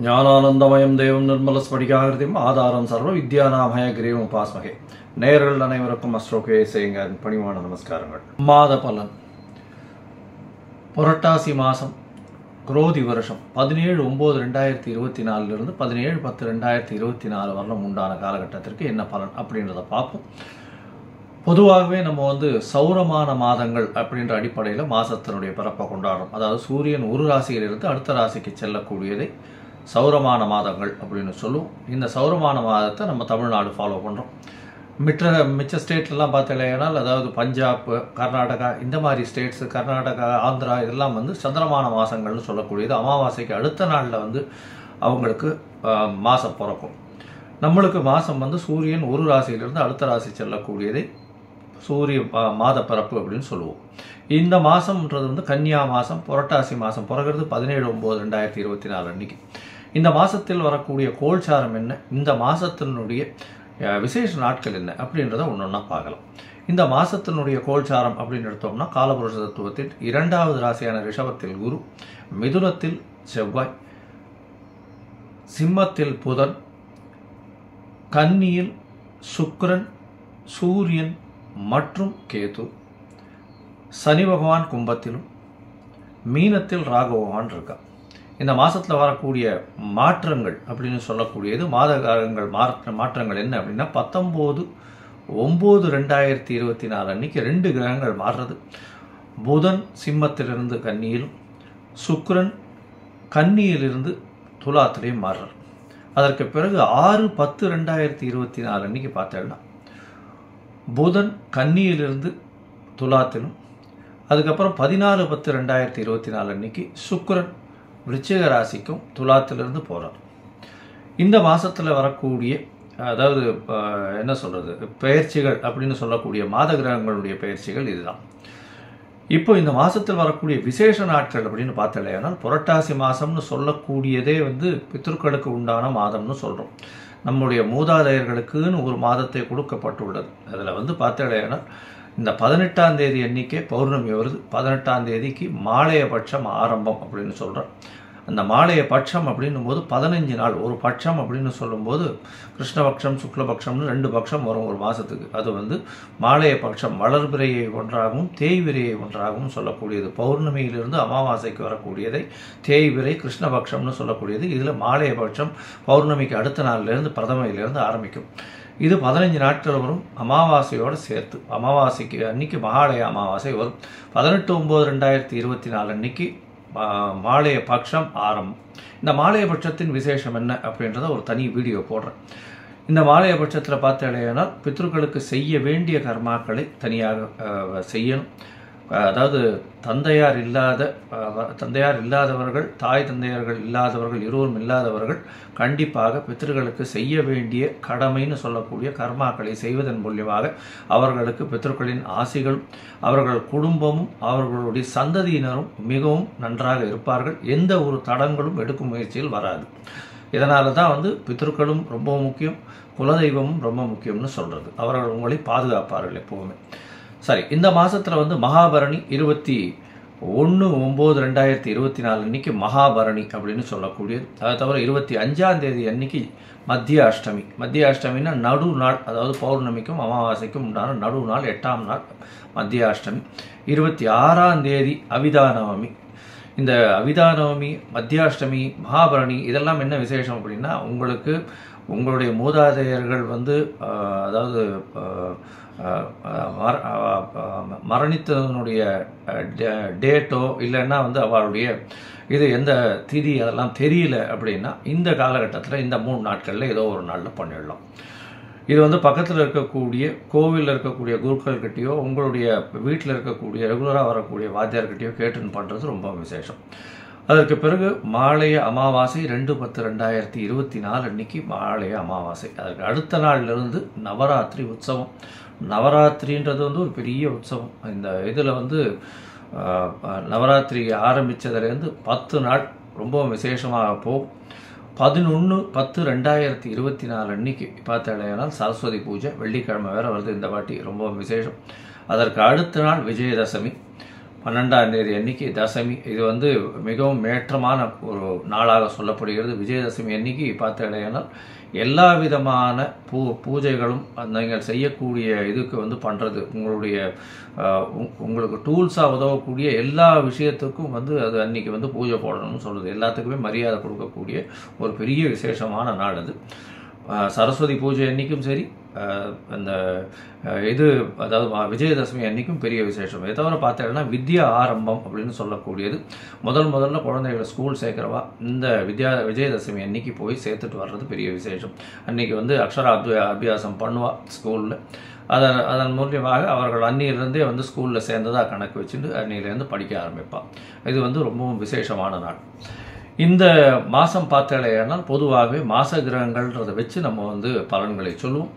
ஞானானந்தமயம் தேவம் நிர்மலஸ்படிகாகிருதியும் ஆதாரம் சர்வ வித்யாநாமய கிரீவம் உபாஸ்மகே. நேயர்கள் அனைவருக்கும் அஸ்ட்ரோகே செய்யுங்க பணிவான நமஸ்காரங்கள். மாத பலன். புரட்டாசி மாதம் குரோதி வருஷம் 17/9/2024 இருந்து 17/10/2024 வரலும் உண்டான காலகட்டத்திற்கு என்ன பலன் அப்படின்றத பார்ப்போம். பொதுவாகவே நம்ம சௌரமான மாதங்கள் அப்படின்ற அடிப்படையில் மாதத்தினுடைய பிறப்பை கொண்டாடுறோம். அதாவது சூரியன் ஒரு ராசியிலிருந்து அடுத்த ராசிக்கு செல்லக்கூடியதை சௌரமான மாதங்கள் அப்படின்னு சொல்லுவோம். இந்த சௌரமான மாதத்தை நம்ம தமிழ்நாடு ஃபாலோ பண்ணுறோம். மிச்ச ஸ்டேட்லாம் பார்த்தீங்கன்னா, அதாவது பஞ்சாப், கர்நாடகா, இந்த மாதிரி ஸ்டேட்ஸு, கர்நாடகா, ஆந்திரா இதெல்லாம் சந்திரமான மாதங்கள்னு சொல்லக்கூடியது. அமாவாசைக்கு அடுத்த நாளில் அவங்களுக்கு மாதம் பிறக்கும். நம்மளுக்கு மாதம் சூரியன் ஒரு ராசியிலிருந்து அடுத்த ராசி செல்லக்கூடியதை சூரிய மாத பிறப்பு அப்படின்னு சொல்லுவோம். இந்த மாதம்ன்றது கன்னியா மாதம், புரட்டாசி மாதம் பிறகுறது 17/9/2024 அன்னைக்கு. இந்த மாதத்தில் வரக்கூடிய கோல்சாரம் என்ன, இந்த மாதத்தினுடைய விசேஷ நாட்கள் என்ன அப்படின்றத ஒன்றொன்னா பார்க்கலாம். இந்த மாதத்தினுடைய கோல்சாரம் அப்படின்னு எடுத்தோம்னா, காலபுருஷ தத்துவத்தில் 2வது ராசியான ரிஷபத்தில் குரு, மிதுனத்தில் செவ்வாய், சிம்மத்தில் புதன், கன்னியில் சுக்கிரன், சூரியன் மற்றும் கேது, சனி பகவான் கும்பத்திலும், மீனத்தில் ராகு பகவான் இருக்கா. இந்த மாதத்தில் வரக்கூடிய மாற்றங்கள் அப்படின்னு சொல்லக்கூடியது மாத காலங்கள் மாற்றங்கள் என்ன அப்படின்னா, 19/9/2024 அன்னைக்கு 2 கிரகங்கள் மாறுறது. புதன் சிம்மத்திலிருந்து கன்னியிலும், சுக்கிரன் கன்னியிலிருந்து துலாத்திலையும் மாறுறார். அதற்கு பிறகு 6/10/2024 அன்னைக்கு பார்த்தோம்னா, புதன் கன்னியிலிருந்து துலாத்திலும், அதுக்கப்புறம் 14/10/2024 அன்னைக்கு சுக்கிரன் விருச்சிக ராசிக்கும் துலாத்திலிருந்து போகிறார். இந்த மாதத்தில் வரக்கூடிய, அதாவது என்ன சொல்கிறது, பெயர்ச்சிகள் அப்படின்னு சொல்லக்கூடிய மாத கிரகங்களுடைய பெயர்ச்சிகள் இதுதான். இப்போ இந்த மாதத்தில் வரக்கூடிய விசேஷ நாட்கள் அப்படின்னு பார்த்தலையானால், புரட்டாசி மாதம்னு சொல்லக்கூடியதே பித்ருக்களுக்கு உண்டான மாதம்னு சொல்கிறோம். நம்முடைய மூதாதையர்களுக்குன்னு ஒரு மாதத்தை கொடுக்கப்பட்டுள்ளது. அதில் பார்த்தலையானால், இந்த 18ஆம் தேதி அன்னைக்கே பௌர்ணமி வருது. 18ஆம் தேதிக்கு மாலைய பட்சம் ஆரம்பம் அப்படின்னு சொல்கிறோம். அந்த மாலைய பட்சம் அப்படின்னும் போது 15 நாள். ஒரு பட்சம் அப்படின்னு சொல்லும்போது கிருஷ்ணபக்ஷம், சுக்லபக்ஷம்னு 2 பட்சம் வரும் ஒரு மாதத்துக்கு. அது மாலைய பட்சம் வளர்பிறையை ஒன்றாகவும் தேய்விரையை ஒன்றாகவும் சொல்லக்கூடியது. பௌர்ணமியிலிருந்து அமாவாசைக்கு வரக்கூடியதை தேய்விரை, கிருஷ்ணபக்ஷம்னு சொல்லக்கூடியது. இதில் மாலைய பட்சம் பௌர்ணமிக்கு அடுத்த நாளிலிருந்து பிரதமையிலிருந்து ஆரம்பிக்கும். இது 15 நாட்கள் வரும் அமாவாசையோடு சேர்த்து. அமாவாசைக்கு அன்னைக்கு மகாலய அமாவாசை வரும். 18/9/2024 அன்னைக்கு மாலைய பட்சம் ஆரம்பம். இந்த மாலைய பட்சத்தின் விசேஷம் என்ன அப்படின்றத ஒரு தனி வீடியோ போடுறேன். இந்த மாலைய பட்சத்தில் பார்த்தேனால், பித்ருக்களுக்கு செய்ய வேண்டிய கர்மாக்களை தனியாக செய்யணும். அதாவது தந்தையார் இல்லாதவர்கள், தாய் தந்தையர்கள் இல்லாதவர்கள், இருவரும் இல்லாதவர்கள் கண்டிப்பாக பித்ருக்களுக்கு செய்ய வேண்டிய கடமைன்னு சொல்லக்கூடிய கர்மாக்களை செய்வதன் மூலியமாக அவர்களுக்கு பித்ருக்களின் ஆசிகளும், அவர்கள் குடும்பமும், அவர்களுடைய சந்ததியினரும் மிகவும் நன்றாக இருப்பார்கள். எந்த ஒரு தடங்களும் எடுக்கும் முயற்சியில் வராது. இதனால தான் பித்ருக்களும் ரொம்ப முக்கியம், குலதெய்வமும் ரொம்ப முக்கியம்னு சொல்கிறது. அவர்கள் உங்களை பாதுகாப்பார்கள் எப்போவுமே. சரி, இந்த மாதத்தில் மகாபரணி 21/9/2024 அன்னைக்கு மகாபரணி அப்படின்னு சொல்லக்கூடியது. அதை தவிர 25ஆம் தேதி அன்னைக்கு மத்திய அஷ்டமி. மத்திய அஷ்டமின்னா நடு நாள், அதாவது பௌர்ணமிக்கும் அமாவாசைக்கும் உண்டான நடு நாள், 8ஆம் நாள் மத்திய அஷ்டமி. 26ஆம் தேதி அவிதானவமி. இந்த அவிதானவமி, மத்தியாஷ்டமி, மகாபரணி இதெல்லாம் என்ன விசேஷம் அப்படின்னா, உங்களுடைய மூதாதையர்கள் அதாவது மரணித்ததனுடைய டேட்டோ இல்லைன்னா அவருடைய இது எந்த திதி அதெல்லாம் தெரியல அப்படின்னா, இந்த காலகட்டத்தில் இந்த 3 நாட்களில் ஏதோ ஒரு நாளில் பண்ணிடலாம். இது பக்கத்தில் இருக்கக்கூடிய கோவிலில் இருக்கக்கூடிய குருக்கள்கிட்டையோ, உங்களுடைய வீட்டில் இருக்கக்கூடிய ரெகுலராக வரக்கூடிய வாத்தியார்கிட்டையோ கேட்டுன்னு பண்ணுறது ரொம்ப விசேஷம். அதற்கு பிறகு மாலைய அமாவாசை 2/10/2024 அன்னைக்கு மாலைய அமாவாசை. அதற்கு அடுத்த நாளிலிருந்து நவராத்திரி உற்சவம். நவராத்திரின்றது ஒரு பெரிய உற்சவம். இந்த இதில் நவராத்திரி ஆரம்பித்ததுலேருந்து 10 நாள் ரொம்ப விசேஷமாக போகும். 11/10/2024 அன்னைக்கு பார்த்தேனால் சரஸ்வதி பூஜை, வெள்ளிக்கிழமை வேறு வருது இந்த வாட்டி, ரொம்ப விசேஷம். அதற்கு அடுத்த நாள் விஜயதசமி. 12ஆம் தேதி அன்னைக்கு தசமி. இது வந்து மிகவும் ஏற்றமான ஒரு நாளாக சொல்லப்படுகிறது. விஜயதசமி அன்னைக்கு பார்த்தீங்கன்னா எல்லா விதமான பூஜைகளும் நீங்கள் செய்யக்கூடிய இதுக்கு வந்து பண்ணுறது உங்களுக்கு டூல்ஸாக உதவக்கூடிய எல்லா விஷயத்துக்கும் வந்து அது அன்றைக்கி வந்து பூஜை போடணும்னு சொல்கிறது. எல்லாத்துக்குமே மரியாதை கொடுக்கக்கூடிய ஒரு பெரிய விசேஷமான நாள் அது. சரஸ்வதி பூஜை அன்றைக்கும் சரி, அந்த அதாவது விஜயதசமி அன்றைக்கும் பெரிய விசேஷம். இதை தவிர பார்த்தீங்கன்னா வித்யா ஆரம்பம் அப்படின்னு சொல்லக்கூடியது முதல்ல குழந்தைகளை ஸ்கூல் சேர்க்குறவா இந்த விஜயதசமி அன்னைக்கு போய் சேர்த்துட்டு வர்றது பெரிய விசேஷம். அன்றைக்கி வந்து அக்ஷர அபியாசம் பண்ணுவா ஸ்கூலில். அதன் மூலியமாக அவர்கள் அன்னியிலிருந்தே வந்து ஸ்கூலில் சேர்ந்ததாக கணக்கு வச்சுட்டு அன்னியிலேருந்து படிக்க ஆரம்பிப்பாள். இது வந்து ரொம்பவும் விசேஷமான நாள். இந்த மாதம் பார்த்தேனால் பொதுவாகவே மாச கிரகங்கள்ன்றதை வச்சு நம்ம வந்து பலன்களை சொல்லுவோம்.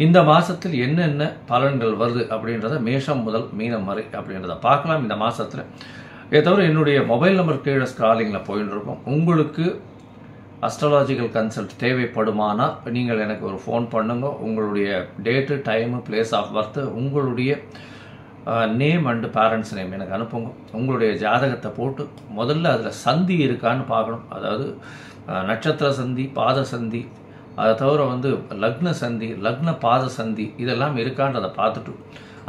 இந்த மாதத்தில் என்னென்ன பலன்கள் வருது அப்படின்றத மேஷம் முதல் மீனம் வரை அப்படின்றத பார்க்கலாம் இந்த மாதத்தில். இதை தவிர என்னுடைய மொபைல் நம்பர் கீழே ஸ்க்ராலிங்கில் போயின்னு இருக்கோம். உங்களுக்கு அஸ்ட்ராலாஜிக்கல் கன்சல்ட் தேவைப்படுமானா நீங்கள் எனக்கு ஒரு ஃபோன் பண்ணுங்க. உங்களுடைய date, time, place of birth, உங்களுடைய நேம் அண்டு பேரண்ட்ஸ் நேம் எனக்கு அனுப்புங்க. உங்களுடைய ஜாதகத்தை போட்டு முதல்ல அதில் சந்தி இருக்கான்னு பார்க்கணும். அதாவது நட்சத்திர சந்தி, பாத சந்தி, அதை தவிர வந்து லக்ன சந்தி, லக்ன பாத சந்தி இதெல்லாம் இருக்கான்றதை பார்த்துட்டு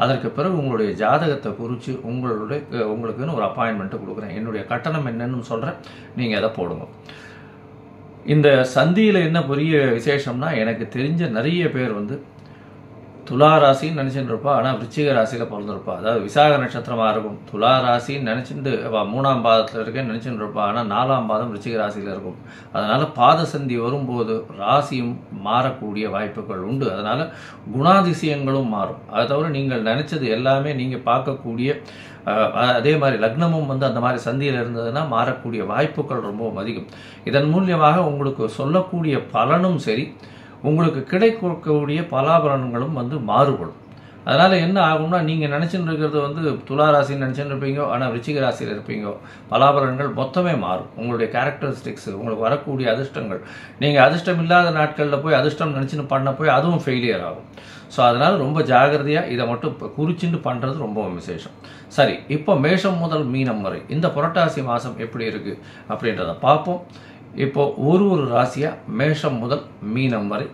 அதற்கு பிறகு உங்களுடைய ஜாதகத்தை குறித்து உங்களுக்குன்னு ஒரு அப்பாயின்மெண்ட்டு கொடுக்குறேன். என்னுடைய கட்டணம் என்னன்னு சொல்கிறேன், நீங்கள் அதை போடுங்க. இந்த சந்தியில் என்ன பெரிய விசேஷம்னா, எனக்கு தெரிஞ்ச நிறைய பேர் வந்து துலா ராசின்னு நினச்சிட்டு இருப்பா, ஆனால் விருச்சிக ராசியில் பிறந்திருப்பா. அதாவது விசாக நட்சத்திரமாக இருக்கும். துலா ராசின்னு நினச்சிட்டு 3ஆம் பாதத்தில் இருக்கேன்னு நினச்சிட்டு இருப்பா, ஆனால் 4ஆம் பாதம் விருச்சிக ராசியில் இருக்கும். அதனால் பாத சந்தி வரும்போது ராசியும் மாறக்கூடிய வாய்ப்புகள் உண்டு. அதனால் குணாதிசயங்களும் மாறும். அதை தவிர நீங்கள் நினச்சது எல்லாமே நீங்கள் பார்க்கக்கூடிய அதே மாதிரி லக்னமும் வந்து அந்த மாதிரி சந்தியில் இருந்ததுன்னா மாறக்கூடிய வாய்ப்புகள் ரொம்பவும் அதிகம். இதன் மூலியமாக உங்களுக்கு சொல்லக்கூடிய பலனும் சரி, உங்களுக்கு கிடைக்கக்கூடிய பலாபலன்களும் வந்து மாறுபடும். அதனால் என்ன ஆகும்னா, நீங்கள் நினச்சிட்டு இருக்கிறது வந்து துளாராசின்னு நினச்சிட்டு இருப்பீங்க, ஆனால் விருச்சிக ராசியில் இருப்பீங்க. பலாபலன்கள் மொத்தமே மாறும். உங்களுடைய கேரக்டரிஸ்டிக்ஸ், உங்களுக்கு வரக்கூடிய அதிர்ஷ்டங்கள், நீங்கள் அதிர்ஷ்டம் இல்லாத நாட்களில் போய் அதிர்ஷ்டம் நினச்சின்னு பண்ண போய் அதுவும் ஃபெயிலியர் ஆகும். ஸோ அதனால் ரொம்ப ஜாகிரதையாக இதை மட்டும் குறிச்சிட்டு பண்ணுறது ரொம்ப விசேஷம். சரி, இப்போ மேஷம் முதல் மீனம் வரை இந்த புரட்டாசி மாதம் எப்படி இருக்குது அப்படின்றத பார்ப்போம். இப்போ ஒரு ராசியாக மேஷம் முதல் மீனம் வரை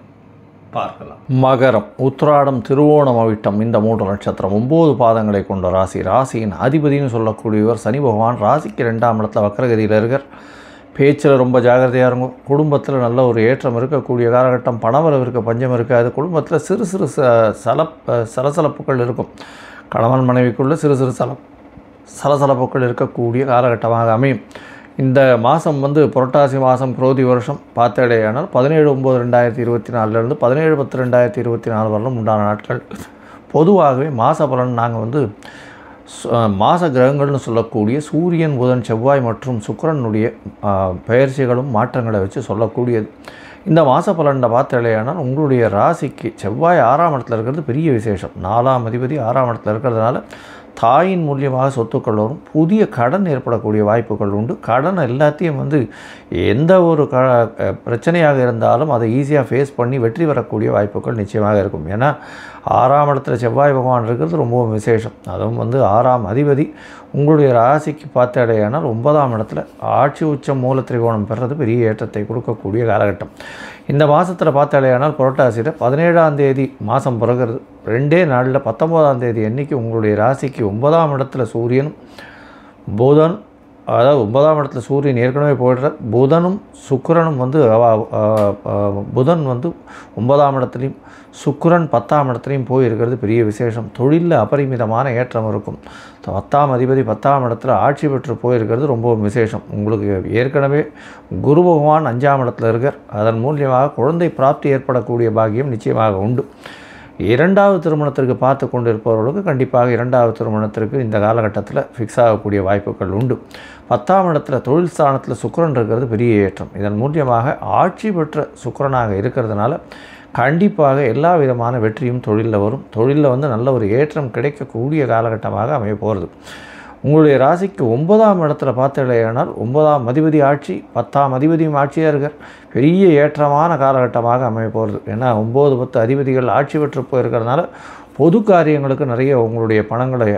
பார்க்கலாம். மகரம், உத்திராடம், திருவோணம், அவிட்டம் இந்த 3 நட்சத்திரம் 9 பாதங்களை கொண்ட ராசி. ராசியின் அதிபதினு சொல்லக்கூடியவர் சனி பகவான். ராசிக்கு 2ஆம் இடத்துல வக்ரகதியில் இருக்கார். பேச்சில் ரொம்ப ஜாகிரதையாக இருக்கும். குடும்பத்தில் நல்ல ஒரு ஏற்றம் இருக்கக்கூடிய காலகட்டம். பணவரவு இருக்க, பஞ்சம் இருக்காது. குடும்பத்தில் சிறு சிறு சலசலப்புகள் இருக்கும். கணவன் மனைவிக்குள்ளே சிறு சிறு சலசலப்புகள் இருக்கக்கூடிய காலகட்டமாக அமையும். இந்த மாதம் வந்து புரட்டாசி மாதம் குரோதி வருஷம் பார்த்தடையானால் 17/9/2024 17/10/2024 வரலும் உண்டான நாட்கள். பொதுவாகவே மாத பலன் நாங்கள் வந்து மாத கிரகங்கள்னு சொல்லக்கூடிய சூரியன், புதன், செவ்வாய் மற்றும் சுக்கிரனுடைய பெயர்ச்சிகளும் மாற்றங்களை வச்சு சொல்லக்கூடியது. இந்த மாத பலனை பார்த்தடையானால் உங்களுடைய ராசிக்கு செவ்வாய் 6ஆம் இடத்துல இருக்கிறது பெரிய விசேஷம். 4ஆம் அதிபதி 6ஆம் இடத்துல இருக்கிறதுனால தாயின் மூலியமாக சொத்துக்கள் வரும். புதிய கடன் ஏற்படக்கூடிய வாய்ப்புகள் உண்டு. கடன் எல்லாத்தையும் வந்து எந்த ஒரு பிரச்சனையாக இருந்தாலும் அதை ஈஸியாக ஃபேஸ் பண்ணி வெற்றி பெறக்கூடிய வாய்ப்புகள் நிச்சயமாக இருக்கும். ஏன்னா 6ஆம் இடத்துல செவ்வாய் பகவான் இருக்கிறது ரொம்பவும் விசேஷம். அதுவும் வந்து 6ஆம் அதிபதி உங்களுடைய ராசிக்கு பார்த்தடையானால் 9ஆம் இடத்துல ஆட்சி உச்சம் மூல திரிகோணம் பெறுறது பெரிய ஏற்றத்தை கொடுக்கக்கூடிய காலகட்டம். இந்த மாதத்தில் பார்த்தடையானால் புரட்டாசியில் 17ஆம் தேதி மாதம் பிறகுறது 2 நாளில் 19ஆம் தேதி அன்றைக்கி உங்களுடைய ராசிக்கு 9ஆம் இடத்துல சூரியன், புதன், அதாவது 9ஆம் இடத்துல சூரியன் ஏற்கனவே போயிடுற புதனும் சுக்கிரனும் வந்து புதன் வந்து 9ஆம் இடத்துலையும் சுக்கிரன் 10ஆம் இடத்துலையும் போயிருக்கிறது பெரிய விசேஷம். தொழிலில் அபரிமிதமான ஏற்றம் இருக்கும். 10ஆம் அதிபதி 10ஆம் இடத்துல ஆட்சி பெற்று போயிருக்கிறது ரொம்ப விசேஷம். உங்களுக்கு ஏற்கனவே குரு பகவான் 5ஆம் இடத்துல இருக்கார். அதன் மூலியமாக குழந்தை பிராப்தி ஏற்படக்கூடிய பாக்கியம் நிச்சயமாக உண்டு. 2வது திருமணத்திற்கு பார்த்து கொண்டு இருப்பவர்களுக்கு கண்டிப்பாக 2வது திருமணத்திற்கு இந்த காலகட்டத்தில் ஃபிக்ஸ் ஆகக்கூடிய வாய்ப்புகள் உண்டு. 10ஆம் இடத்துல தொழில் ஸ்தானத்தில் சுக்கிரன் இருக்கிறது பெரிய ஏற்றம். இதன் மூலியமாக ஆட்சி பெற்ற சுக்கிரனாக இருக்கிறதுனால கண்டிப்பாக எல்லா விதமான வெற்றியும் தொழிலில் வரும். தொழிலில் வந்து நல்ல ஒரு ஏற்றம் கிடைக்கக்கூடிய காலகட்டமாக அமைய போகிறது. உங்களுடைய ராசிக்கு 9ஆம் இடத்துல பார்த்தீங்களேனால் 9ஆம் அதிபதி ஆட்சி, 10ஆம் அதிபதியும் ஆட்சியாக இருக்கார். பெரிய ஏற்றமான காலகட்டமாக அமைய போகிறது. ஏன்னா 9, 10 அதிபதிகள் ஆட்சி பெற்று போயிருக்கிறதுனால பொது காரியங்களுக்கு நிறைய உங்களுடைய பணங்களை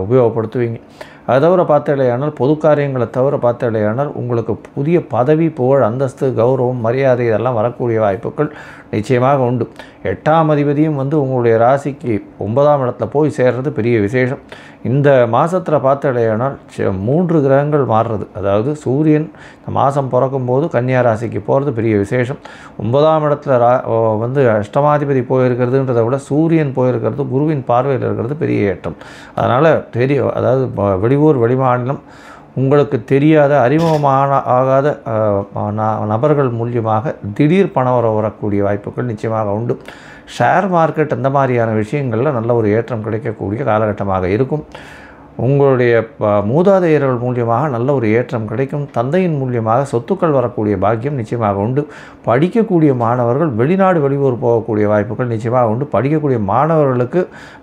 உபயோகப்படுத்துவீங்க. அதை தவிர பார்த்தாலேயானால் பொது காரியங்களை தவிர பார்த்தாலேயானால் உங்களுக்கு புதிய பதவி, புகழ், அந்தஸ்து, கௌரவம், மரியாதை இதெல்லாம் வரக்கூடிய வாய்ப்புகள் நிச்சயமாக உண்டு. 8ஆம் அதிபதியும் உங்களுடைய ராசிக்கு 9ஆம் இடத்துல போய் சேர்றது பெரிய விசேஷம். இந்த மாதத்தில் பார்த்தாலேயானால் 3 கிரகங்கள் மாறுறது, அதாவது சூரியன் இந்த மாதம் பிறக்கும்போது கன்னியா ராசிக்கு போகிறது பெரிய விசேஷம். 9ஆம் இடத்துல அஷ்டமாதிபதி போயிருக்கிறதுன்றதை விட சூரியன் போயிருக்கிறது, குருவின் பார்வையில் இருக்கிறது பெரிய ஏற்றம். அதனால் அதாவது வெளியூர், வெளிமாநிலம், உங்களுக்கு தெரியாத ஆகாத நபர்கள் மூலியமாக திடீர் பணம் வரக்கூடிய வாய்ப்புகள் நிச்சயமாக உண்டு. ஷேர் மார்க்கெட் அந்த மாதிரியான விஷயங்களில் நல்ல ஒரு ஏற்றம் கிடைக்கக்கூடிய காலகட்டமாக இருக்கும். உங்களுடைய மூதாதையர்கள் மூலியமாக நல்ல ஒரு ஏற்றம் கிடைக்கும். தந்தையின் மூலியமாக சொத்துக்கள் வரக்கூடிய பாக்கியம் நிச்சயமாக உண்டு. படிக்கக்கூடிய மாணவர்கள் வெளிநாடு, வெளியூர் போகக்கூடிய வாய்ப்புகள் நிச்சயமாக உண்டு. படிக்கக்கூடிய மாணவர்களுக்கு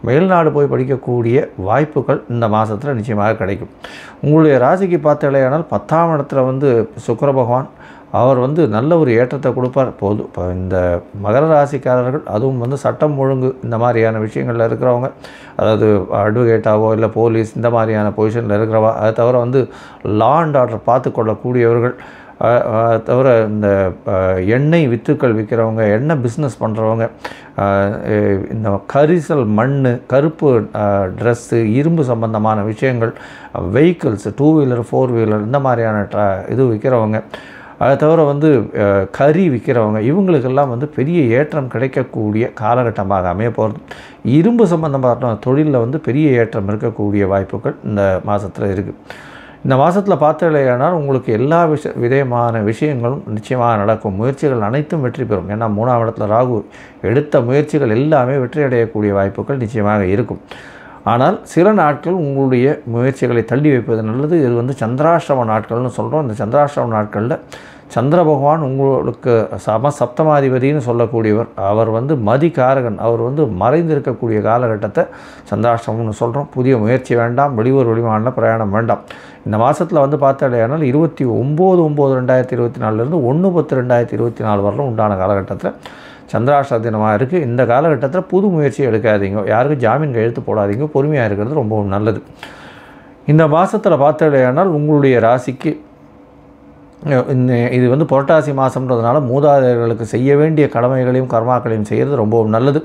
மேல்நாடு போய் படிக்கக்கூடிய வாய்ப்புகள் இந்த மாதத்தில் நிச்சயமாக கிடைக்கும். உங்களுடைய ராசிக்கு பார்த்தாலேயானால் 10ஆம் இடத்துல சுக்கிர பகவான் அவர் நல்ல ஒரு ஏற்றத்தை கொடுப்பார். போதும் இப்போ இந்த மகர ராசிக்காரர்கள், அதுவும் சட்டம் ஒழுங்கு இந்த மாதிரியான விஷயங்களில் இருக்கிறவங்க, அதாவது அட்வொகேட்டாவோ இல்லை போலீஸ் இந்த மாதிரியான பொசிஷனில் இருக்கிறவா, அதை தவிர லா அண்ட் ஆர்டர் பார்த்து கொள்ளக்கூடியவர்கள், தவிர இந்த எண்ணெய் வித்துக்கள் விற்கிறவங்க, எண்ணெய் பிஸ்னஸ் பண்ணுறவங்க, இந்த கரிசல், மண், கருப்பு ட்ரெஸ்ஸு, இரும்பு சம்பந்தமான விஷயங்கள், வெஹிக்கிள்ஸ், 2 வீலர் 4 வீலர் இந்த மாதிரியான இது விற்கிறவங்க, அதை தவிர கறி விற்கிறவங்க, இவங்களுக்கெல்லாம் பெரிய ஏற்றம் கிடைக்கக்கூடிய காலகட்டமாக அமைய போகிறது. இரும்பு சம்பந்தமான தொழிலில் பெரிய ஏற்றம் இருக்கக்கூடிய வாய்ப்புகள் இந்த மாதத்தில் இருக்குது. இந்த மாதத்தில் பார்த்தாலேயானால் உங்களுக்கு எல்லா விதமான விஷயங்களும் நிச்சயமாக நடக்கும். முயற்சிகள் அனைத்தும் வெற்றி பெறும். ஏன்னா 3ஆம் இடத்துல ராகு, எடுத்த முயற்சிகள் எல்லாமே வெற்றி அடையக்கூடிய வாய்ப்புகள் நிச்சயமாக இருக்கும். ஆனால் சில நாட்கள் உங்களுடைய முயற்சிகளை தள்ளி வைப்பது நல்லது. இது சந்திராஷ்டம நாட்கள்னு சொல்கிறோம். இந்த சந்திராஷ்டம நாட்களில் சந்திர பகவான் உங்களுக்கு சப்தமாதிபதினு சொல்லக்கூடியவர். அவர் மதிகாரகன். அவர் மறைந்திருக்கக்கூடிய காலகட்டத்தை சந்திராஷ்டமம்னு சொல்கிறோம். புதிய முயற்சி வேண்டாம். வெளியூர், வெளிமாநில பிரயாணம் வேண்டாம். இந்த மாதத்தில் பார்த்தாலேயானால் 29/9/2024 1/10/2024 வரலும் உண்டான காலகட்டத்தில் சந்திராஷ்ட தினமாக இருக்குது. இந்த காலகட்டத்தில் புது முயற்சி எடுக்காதீங்க. யாருக்கும் ஜாமீன் கையெழுத்து போடாதீங்க. பொறுமையாக இருக்கிறது ரொம்பவும் நல்லது. இந்த மாதத்தில் பார்த்தாலேயானால் உங்களுடைய ராசிக்கு இது புரட்டாசி மாதம்ன்றதுனால மூதாதையர்களுக்கு செய்ய வேண்டிய கடமைகளையும் கர்மாக்களையும் செய்கிறது ரொம்பவும் நல்லது.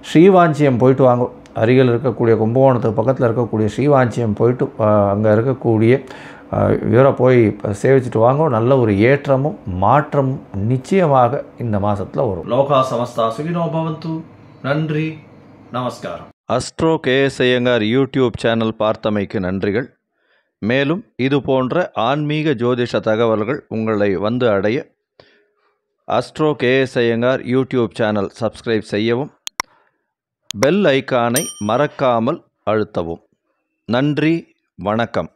ஸ்ரீவாஞ்சியம் போயிட்டு வாங்க. அருகில் இருக்கக்கூடிய கும்பகோணத்துக்கு பக்கத்தில் இருக்கக்கூடிய ஸ்ரீவாஞ்சியம் போயிட்டு அங்கே இருக்கக்கூடிய இவரை போய் சேவிச்சுட்டு வாங்க. நல்ல ஒரு ஏற்றமும் மாற்றமும் நிச்சயமாக இந்த மாதத்தில் வரும். லோகா சமஸ்தா சுகினோ பவந்து. நன்றி, நமஸ்காரம். Astro KS Iyengar YouTube channel பார்த்தமைக்கு நன்றிகள். மேலும் இது போன்ற ஆன்மீக ஜோதிஷ தகவல்கள் உங்களை அடைய astro KS Iyengar YouTube channel subscribe செய்யவும், பெல் ஐக்கானை மறக்காமல் அழுத்தவும். நன்றி, வணக்கம்.